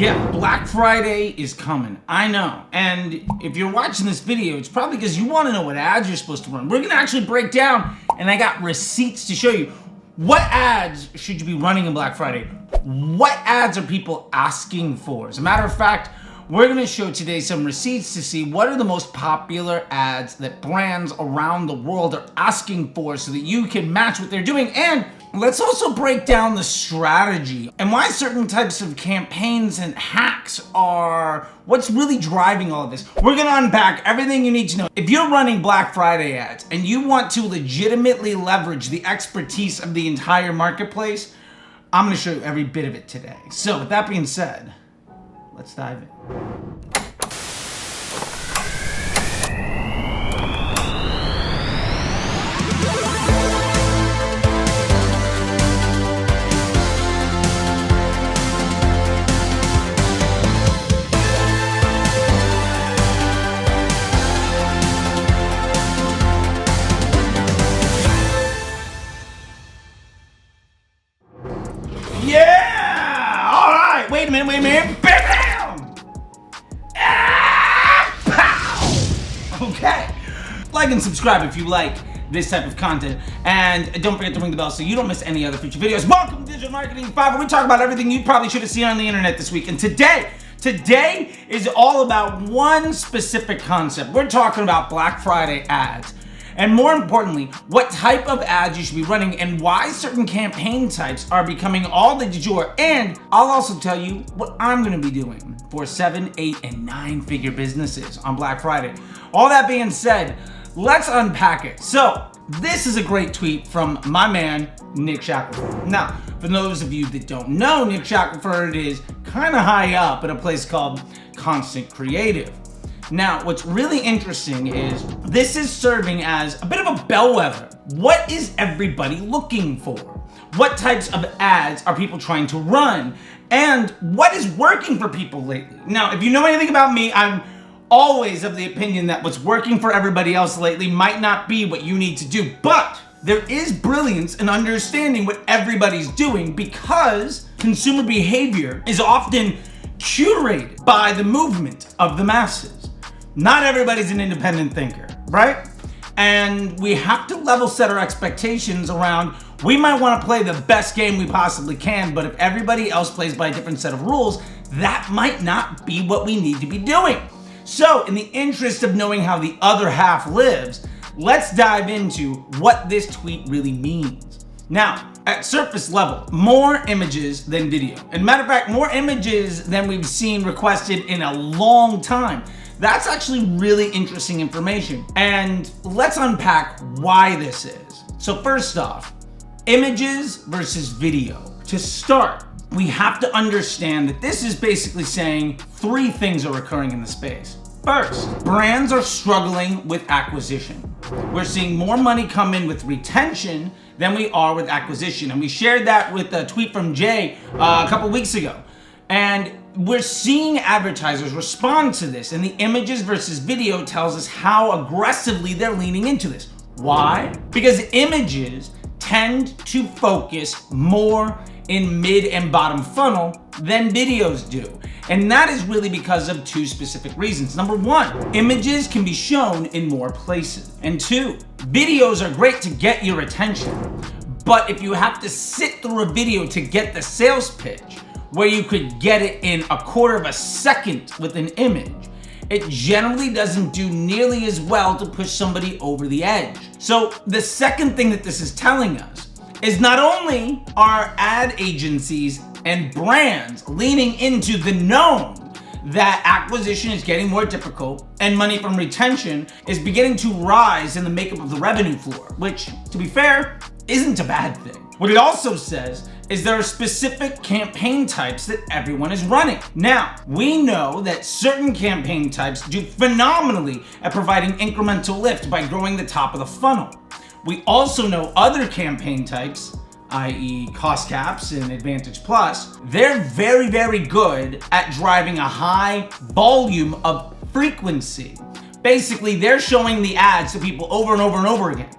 Yeah, Black Friday is coming. I know. And if you're watching this video, it's probably because you want to know what ads you're supposed to run. We're going to actually break down, and I got receipts to show you what ads should you be running in Black Friday. What ads are people asking for? As a matter of fact, we're going to show today some receipts to see what are the most popular ads that brands around the world are asking for so that you can match what they're doing. And let's also break down the strategy and why certain types of campaigns and hacks are what's really driving all of this. We're going to unpack everything you need to know. If you're running Black Friday ads and you want to legitimately leverage the expertise of the entire marketplace, I'm going to show you every bit of it today. So with that being said, let's dive in. Yeah! All right, wait a minute. Bam! Ah, pow! Okay. Like and subscribe if you like this type of content. And don't forget to ring the bell so you don't miss any other future videos. Welcome to Digital Marketing 5, where we talk about everything you probably should have seen on the internet this week. And today is all about one specific concept. We're talking about Black Friday ads. And more importantly, what type of ads you should be running and why certain campaign types are becoming all the du jour. And I'll also tell you what I'm gonna be doing for 7, 8, and 9-figure businesses on Black Friday. All that being said, let's unpack it. So this is a great tweet from my man, Nick Shackelford. Now, for those of you that don't know, Nick Shackelford is kind of high up at a place called Constant Creative. Now, what's really interesting is this is serving as a bit of a bellwether. What is everybody looking for? What types of ads are people trying to run? And what is working for people lately? Now, if you know anything about me, I'm always of the opinion that what's working for everybody else lately might not be what you need to do. But there is brilliance in understanding what everybody's doing because consumer behavior is often curated by the movement of the masses. Not everybody's an independent thinker, right? And we have to level set our expectations around, we might want to play the best game we possibly can, but if everybody else plays by a different set of rules, that might not be what we need to be doing. So in the interest of knowing how the other half lives, let's dive into what this tweet really means. Now, at surface level, more images than video. And matter of fact, more images than we've seen requested in a long time. That's actually really interesting information. And let's unpack why this is. So first off, images versus video. To start, we have to understand that this is basically saying three things are occurring in the space. First, brands are struggling with acquisition. We're seeing more money come in with retention than we are with acquisition. And we shared that with a tweet from Jay a couple weeks ago. And we're seeing advertisers respond to this, and the images versus video tells us how aggressively they're leaning into this. Why? Because images tend to focus more in mid and bottom funnel than videos do. And that is really because of two specific reasons. Number one, images can be shown in more places. And two, videos are great to get your attention. But if you have to sit through a video to get the sales pitch, where you could get it in a quarter of a second with an image, it generally doesn't do nearly as well to push somebody over the edge. So the second thing that this is telling us is not only are ad agencies and brands leaning into the known that acquisition is getting more difficult and money from retention is beginning to rise in the makeup of the revenue floor, which, to be fair, isn't a bad thing. What it also says is there are specific campaign types that everyone is running. Now, we know that certain campaign types do phenomenally at providing incremental lift by growing the top of the funnel. We also know other campaign types, i.e. cost caps and Advantage Plus, they're very, very good at driving a high volume of frequency. Basically, they're showing the ads to people over and over and over again.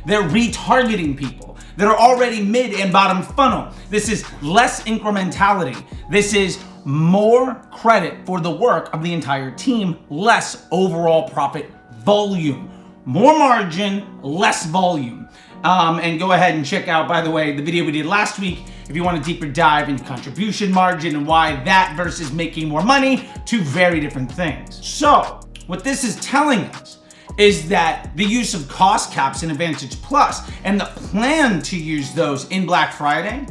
They're retargeting people that are already mid and bottom funnel. This is less incrementality. This is more credit for the work of the entire team, less overall profit volume. More margin, less volume. And go ahead and check out, by the way, the video we did last week if you want a deeper dive into contribution margin and why that versus making more money, two very different things. So what this is telling us is that the use of cost caps in Advantage Plus and the plan to use those in Black Friday,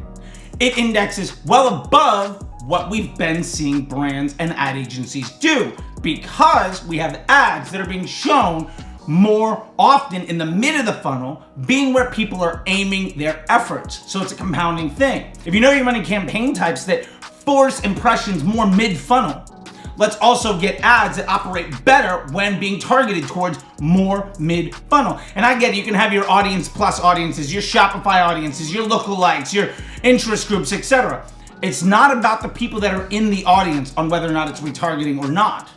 it indexes well above what we've been seeing brands and ad agencies do, because we have ads that are being shown more often in the mid of the funnel, being where people are aiming their efforts. So it's a compounding thing. If you know you're running campaign types that force impressions more mid-funnel, let's also get ads that operate better when being targeted towards more mid-funnel. And I get it, you can have your audience plus audiences, your Shopify audiences, your lookalikes, your interest groups, etc. It's not about the people that are in the audience on whether or not it's retargeting or not.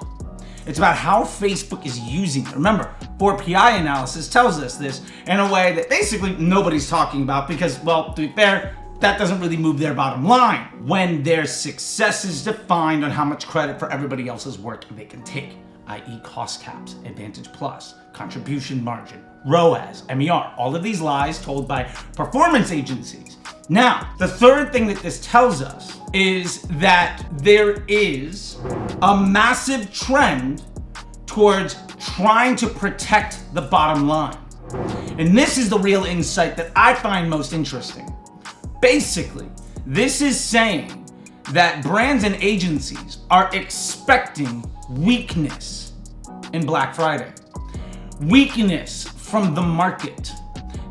It's about how Facebook is using it. Remember, 4PI analysis tells us this in a way that basically nobody's talking about because, well, to be fair, that doesn't really move their bottom line when their success is defined on how much credit for everybody else's work they can take, i.e. cost caps, Advantage Plus, contribution margin, ROAS, MER, all of these lies told by performance agencies. Now, the third thing that this tells us is that there is a massive trend towards trying to protect the bottom line. And this is the real insight that I find most interesting. Basically, this is saying that brands and agencies are expecting weakness in Black Friday. Weakness from the market.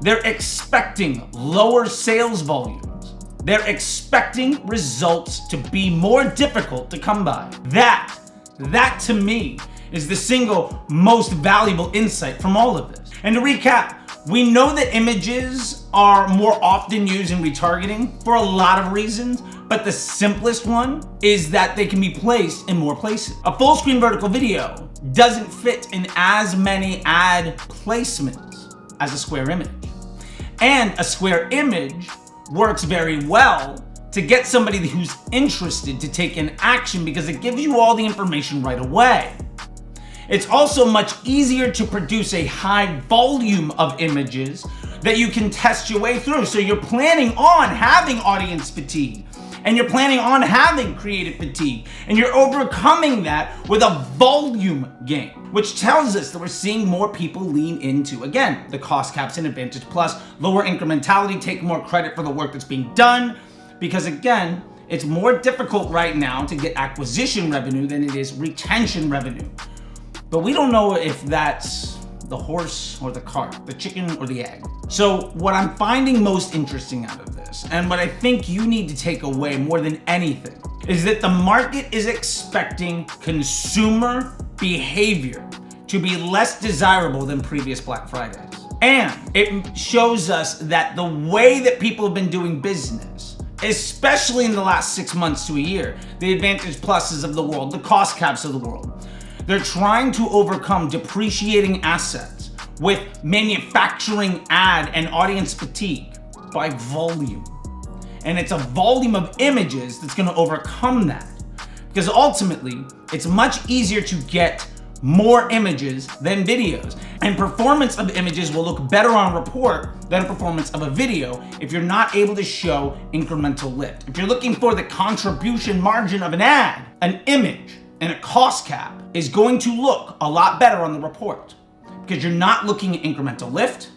They're expecting lower sales volumes. They're expecting results to be more difficult to come by. That to me is the single most valuable insight from all of this. And to recap, we know that images are more often used in retargeting for a lot of reasons, but the simplest one is that they can be placed in more places. A full screen vertical video doesn't fit in as many ad placements as a square image. And a square image works very well to get somebody who's interested to take an action because it gives you all the information right away. It's also much easier to produce a high volume of images that you can test your way through. So you're planning on having audience fatigue, and you're planning on having creative fatigue, and you're overcoming that with a volume game, which tells us that we're seeing more people lean into, again, the cost caps in Advantage Plus, lower incrementality, take more credit for the work that's being done, because again, it's more difficult right now to get acquisition revenue than it is retention revenue. But we don't know if that's the horse or the cart, the chicken or the egg. So what I'm finding most interesting out of this, and what I think you need to take away more than anything, is that the market is expecting consumer behavior to be less desirable than previous Black Fridays. And it shows us that the way that people have been doing business, especially in the last 6 months to a year, the Advantage Pluses of the world, the cost caps of the world, they're trying to overcome depreciating assets with manufacturing ad and audience fatigue by volume. And it's a volume of images that's going to overcome that. Because ultimately, it's much easier to get more images than videos. And performance of images will look better on a report than performance of a video if you're not able to show incremental lift. If you're looking for the contribution margin of an ad, an image, and a cost cap is going to look a lot better on the report because you're not looking at incremental lift,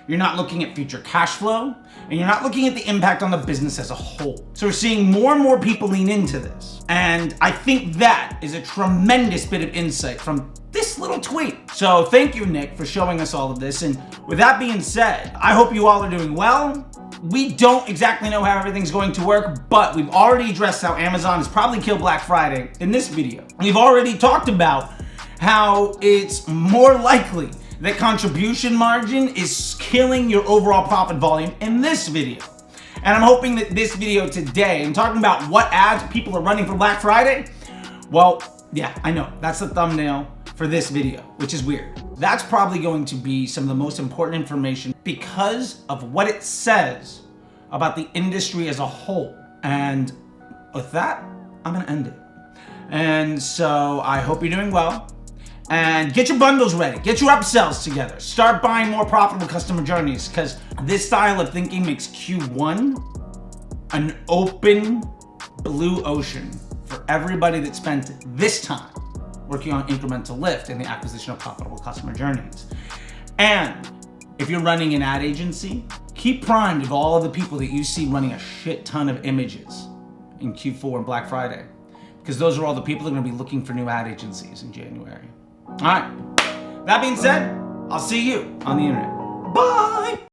you're not looking at future cash flow, and you're not looking at the impact on the business as a whole. So we're seeing more and more people lean into this. And I think that is a tremendous bit of insight from this little tweet. So thank you, Nick, for showing us all of this. And with that being said, I hope you all are doing well. We don't exactly know how everything's going to work, but we've already addressed how Amazon has probably killed Black Friday in this video. We've already talked about how it's more likely that contribution margin is killing your overall profit volume in this video. And I'm hoping that this video today, I'm talking about what ads people are running for Black Friday. Well, yeah, I know, that's the thumbnail for this video, which is weird. That's probably going to be some of the most important information because of what it says about the industry as a whole. And with that, I'm gonna end it. And so I hope you're doing well. And get your bundles ready. Get your upsells together. Start buying more profitable customer journeys, because this style of thinking makes Q1 an open blue ocean for everybody that spent this time working on incremental lift and the acquisition of profitable customer journeys. And if you're running an ad agency, keep primed of all of the people that you see running a shit ton of images in Q4 and Black Friday, because those are all the people that are going to be looking for new ad agencies in January. All right. That being said, I'll see you on the internet. Bye.